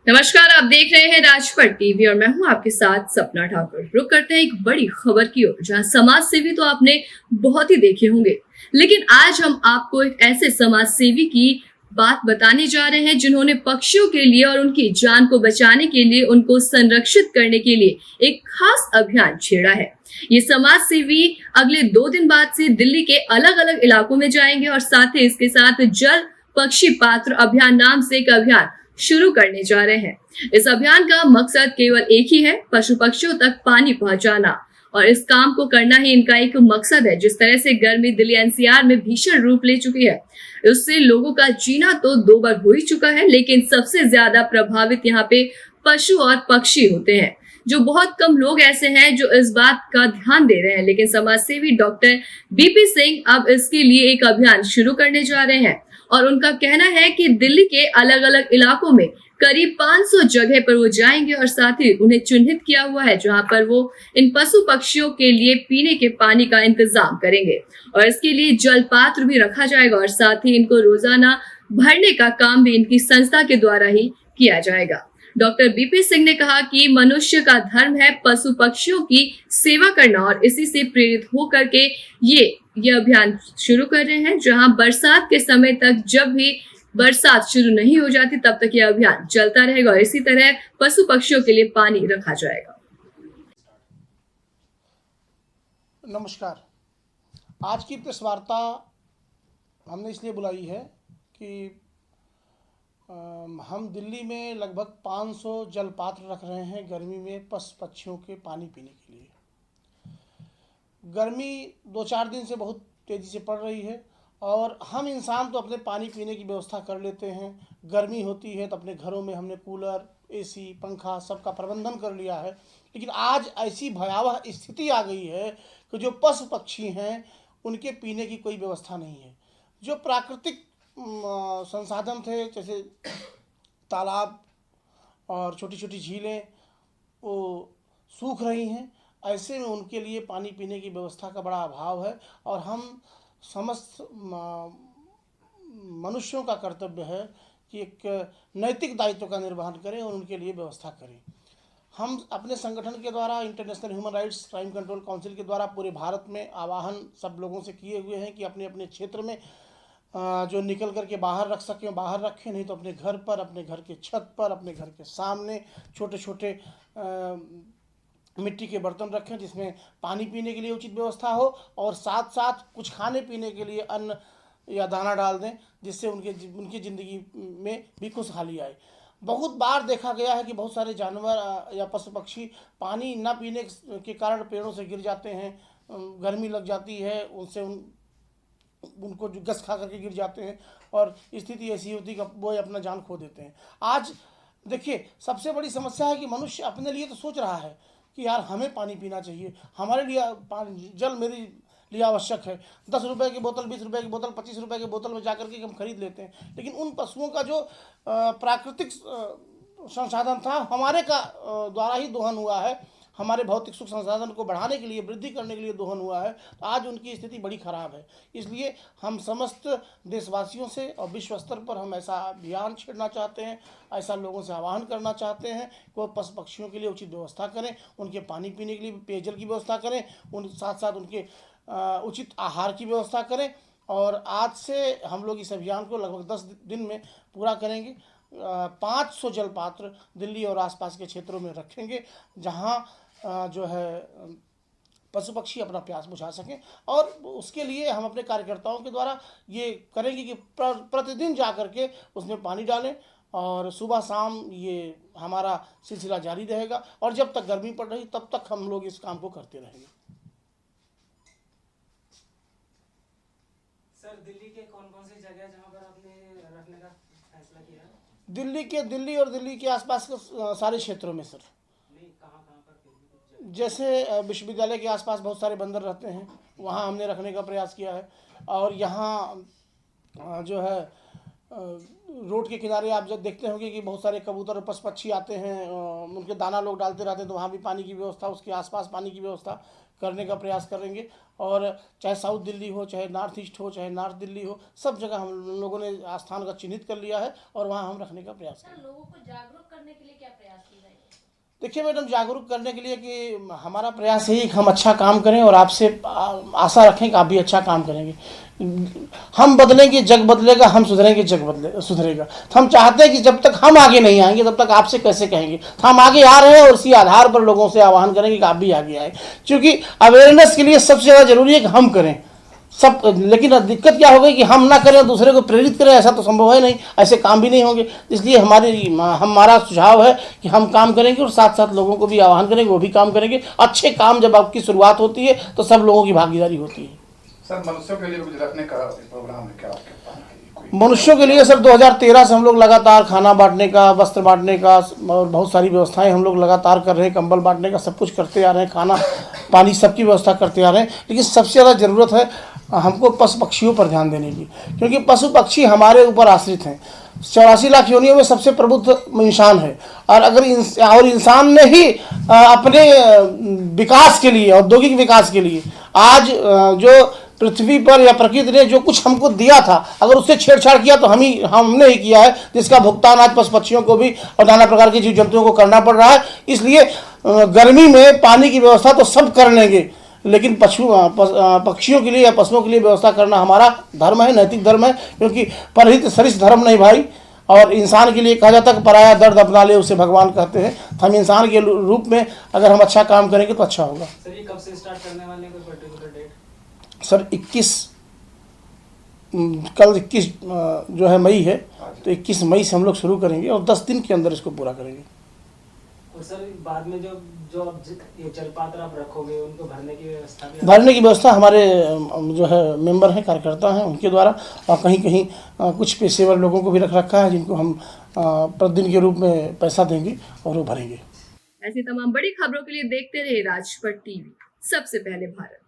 नमस्कार, आप देख रहे हैं राजपट टीवी और मैं हूं आपके साथ सपना ठाकुर। रुक करते हैं एक बड़ी खबर की ओर, जहां समाज सेवी तो आपने बहुत ही देखे होंगे, लेकिन आज हम आपको एक ऐसे समाज सेवी की बात बताने जा रहे हैं जिन्होंने पक्षियों के लिए और उनकी जान को बचाने के लिए, उनको संरक्षित करने के लिए एक खास अभियान छेड़ा है। ये समाज सेवी अगले 2 दिन बाद से दिल्ली के अलग अलग इलाकों में जाएंगे और साथ ही इसके साथ जल पक्षी पात्र अभियान नाम से एक अभियान शुरू करने जा रहे हैं। इस अभियान का मकसद केवल एक ही है, पशु पक्षियों तक पानी पहुंचाना, और इस काम को करना ही इनका एक मकसद है। जिस तरह से गर्मी दिल्ली एनसीआर में भीषण रूप ले चुकी है, उससे लोगों का जीना तो 2 बार हो ही चुका है, लेकिन सबसे ज्यादा प्रभावित यहाँ पे पशु और पक्षी होते हैं। जो बहुत कम लोग ऐसे हैं जो इस बात का ध्यान दे रहे हैं, लेकिन समाज सेवी डॉक्टर बीपी सिंह अब इसके लिए एक अभियान शुरू करने जा रहे हैं। और उनका कहना है कि दिल्ली के अलग अलग इलाकों में करीब 500 जगह पर वो जाएंगे और साथ ही उन्हें चिन्हित किया हुआ है जहां पर वो इन पशु पक्षियों के लिए पीने के पानी का इंतजाम करेंगे और इसके लिए जल पात्र भी रखा जाएगा और साथ ही इनको रोजाना भरने का काम भी इनकी संस्था के द्वारा ही किया जाएगा। डॉक्टर बीपी सिंह ने कहा कि मनुष्य का धर्म है पशु पक्षियों की सेवा करना और इसी से प्रेरित होकर के ये अभियान शुरू कर रहे हैं, जहां बरसात के समय तक, जब भी बरसात शुरू नहीं हो जाती तब तक ये अभियान चलता रहेगा और इसी तरह पशु पक्षियों के लिए पानी रखा जाएगा। नमस्कार। आज की प्रेस वार्ता हमने इसलिए बुलाई है कि हम दिल्ली में लगभग 500 जल पात्र रख रहे हैं गर्मी में पशु पक्षियों के पानी पीने के लिए। गर्मी 2-4 दिन से बहुत तेज़ी से पड़ रही है और हम इंसान तो अपने पानी पीने की व्यवस्था कर लेते हैं। गर्मी होती है तो अपने घरों में हमने कूलर, एसी, पंखा सबका प्रबंधन कर लिया है, लेकिन आज ऐसी भयावह स्थिति आ गई है कि जो पशु पक्षी हैं उनके पीने की कोई व्यवस्था नहीं है। जो प्राकृतिक संसाधन थे जैसे तालाब और छोटी छोटी झीलें वो सूख रही हैं। ऐसे में उनके लिए पानी पीने की व्यवस्था का बड़ा अभाव है और हम समस्त मनुष्यों का कर्तव्य है कि एक नैतिक दायित्व का निर्वहन करें और उनके लिए व्यवस्था करें। हम अपने संगठन के द्वारा international human rights crime control council के द्वारा पूरे भारत में आह्वान सब लोगों से किए हुए हैं कि अपने अपने क्षेत्र में जो निकल करके बाहर रख सकें बाहर रखें, नहीं तो अपने घर पर, अपने घर के छत पर, अपने घर के सामने छोटे छोटे मिट्टी के बर्तन रखें जिसमें पानी पीने के लिए उचित व्यवस्था हो और साथ साथ कुछ खाने पीने के लिए अन्न या दाना डाल दें, जिससे उनकी ज़िंदगी में भी खुशहाली आए। बहुत बार देखा गया है कि बहुत सारे जानवर या पशु पक्षी पानी न पीने के कारण पेड़ों से गिर जाते हैं, गर्मी लग जाती है, उनसे उनको जो गस खा करके गिर जाते हैं और स्थिति ऐसी होती है कि वो अपना जान खो देते हैं। आज देखिए, सबसे बड़ी समस्या है कि मनुष्य अपने लिए तो सोच रहा है कि यार हमें पानी पीना चाहिए, हमारे लिए जल मेरे लिए आवश्यक है। 10 रुपये की बोतल, 20 रुपये की बोतल, 25 रुपये की बोतल में जाकर के हम खरीद लेते हैं, लेकिन उन पशुओं का जो प्राकृतिक संसाधन था हमारे का द्वारा ही दोहन हुआ है, हमारे भौतिक सुख संसाधन को बढ़ाने के लिए, वृद्धि करने के लिए दोहन हुआ है, तो आज उनकी स्थिति बड़ी खराब है। इसलिए हम समस्त देशवासियों से और विश्व स्तर पर हम ऐसा अभियान छेड़ना चाहते हैं, ऐसा लोगों से आह्वान करना चाहते हैं कि वो पशु पक्षियों के लिए उचित व्यवस्था करें, उनके पानी पीने के लिए पेयजल की व्यवस्था करें, उन साथ साथ उनके उचित आहार की व्यवस्था करें। और आज से हम लोग इस अभियान को लगभग 10 दिन में पूरा करेंगे। 500 जल पात्र दिल्ली और आसपास के क्षेत्रों में रखेंगे जहां जो है पशु पक्षी अपना प्यास बुझा सकें। और उसके लिए हम अपने कार्यकर्ताओं के द्वारा ये करेंगे कि प्रतिदिन जा कर के उसमें पानी डालें और सुबह शाम ये हमारा सिलसिला जारी रहेगा और जब तक गर्मी पड़ रही तब तक हम लोग इस काम को करते रहेंगे। सर, दिल्ली के कौन कौन सी जगह जहाँ पर आपने रखने का फैसला किया? दिल्ली और दिल्ली के आसपास के सारे क्षेत्रों में सर। नहीं, कहाँ पर? जैसे विश्वविद्यालय के आसपास बहुत सारे बंदर रहते हैं, वहाँ हमने रखने का प्रयास किया है। और यहाँ जो है रोड के किनारे आप जब देखते होंगे कि बहुत सारे कबूतर और पशु पक्षी आते हैं, उनके दाना लोग डालते रहते हैं, तो वहाँ भी पानी की व्यवस्था, उसके आसपास पानी की व्यवस्था करने का प्रयास करेंगे। और चाहे साउथ दिल्ली हो, चाहे नॉर्थ ईस्ट हो, चाहे नॉर्थ दिल्ली हो, सब जगह हम लोगों ने स्थान का चिन्हित कर लिया है और वहाँ हम रखने का प्रयास करेंगे। लोगों को जागरूक करने के लिए क्या प्रयास किए जाएंगे? देखिए मैडम, जागरूक करने के लिए कि हमारा प्रयास यही कि हम अच्छा काम करें और आपसे आशा रखें कि आप भी अच्छा काम करेंगे। हम बदलेंगे जग बदलेगा, हम सुधरेंगे जग सुधरेगा। तो हम चाहते हैं कि जब तक हम आगे नहीं आएंगे तब तक आपसे कैसे कहेंगे। तो हम आगे आ रहे हैं और इसी आधार पर लोगों से आह्वान करेंगे कि आप भी आगे आए, क्योंकि अवेयरनेस के लिए सबसे ज़्यादा जरूरी है कि हम करें सब। लेकिन दिक्कत क्या हो गई कि हम ना करें, दूसरे को प्रेरित करें, ऐसा तो संभव है नहीं, ऐसे काम भी नहीं होंगे। इसलिए हमारा सुझाव है कि हम काम करेंगे और साथ साथ लोगों को भी आह्वान करेंगे, वो भी काम करेंगे। अच्छे काम जब आपकी शुरुआत होती है तो सब लोगों की भागीदारी होती है। सर, मनुष्यों के लिए कुछ रखने का प्रोग्राम है क्या आपके पास? मनुष्यों के लिए सर 2013 से हम लोग लगातार खाना बांटने का, वस्त्र बांटने का और बहुत सारी व्यवस्थाएं हम लोग लगातार कर रहे हैं। कंबल बांटने का सब कुछ करते आ रहे हैं, खाना पानी सबकी व्यवस्था करते आ रहे हैं। लेकिन सबसे ज़्यादा ज़रूरत है हमको पशु पक्षियों पर ध्यान देने की, क्योंकि पशु पक्षी हमारे ऊपर आश्रित हैं। 84 लाख योनियों में सबसे प्रबुद्ध इंसान है, और अगर इंसान ने ही अपने विकास के लिए, औद्योगिक विकास के लिए आज जो पृथ्वी पर या प्रकृति ने जो कुछ हमको दिया था, अगर उससे छेड़छाड़ किया तो हमने ही किया है, जिसका भुगतान आज पशु पक्षियों को भी और नाना प्रकार के जीव जंतुओं को करना पड़ रहा है। इसलिए गर्मी में पानी की व्यवस्था तो सब कर लेंगे, लेकिन पक्षियों के लिए या पशुओं के लिए व्यवस्था करना हमारा धर्म है, नैतिक धर्म है। क्योंकि परहित सरिस धर्म नहीं भाई। और इंसान के लिए कहा जाता है कि पराया दर्द अपना ले, उसे भगवान कहते हैं। तो हम इंसान के रूप में अगर हम अच्छा काम करेंगे तो अच्छा होगा। सर, ये कब से स्टार्ट करने वाले हैं, कोई पर्टिकुलर डेट? सर 21 जो है मई है, तो 21 मई से हम लोग शुरू करेंगे और 10 दिन के अंदर इसको पूरा करेंगे। और सर, बाद में जो ये जलपात्र आप रखोगे, उनको भरने की व्यवस्था भी? भरने की व्यवस्था हमारे जो है मेंबर हैं, कार्यकर्ता हैं, उनके द्वारा, और कहीं कहीं कुछ पेशेवर लोगों को भी रख रखा है जिनको हम प्रतिदिन के रूप में पैसा देंगे और वो भरेंगे। ऐसी तमाम बड़ी खबरों के लिए देखते रहे राजपट टीवी, सबसे पहले भारत।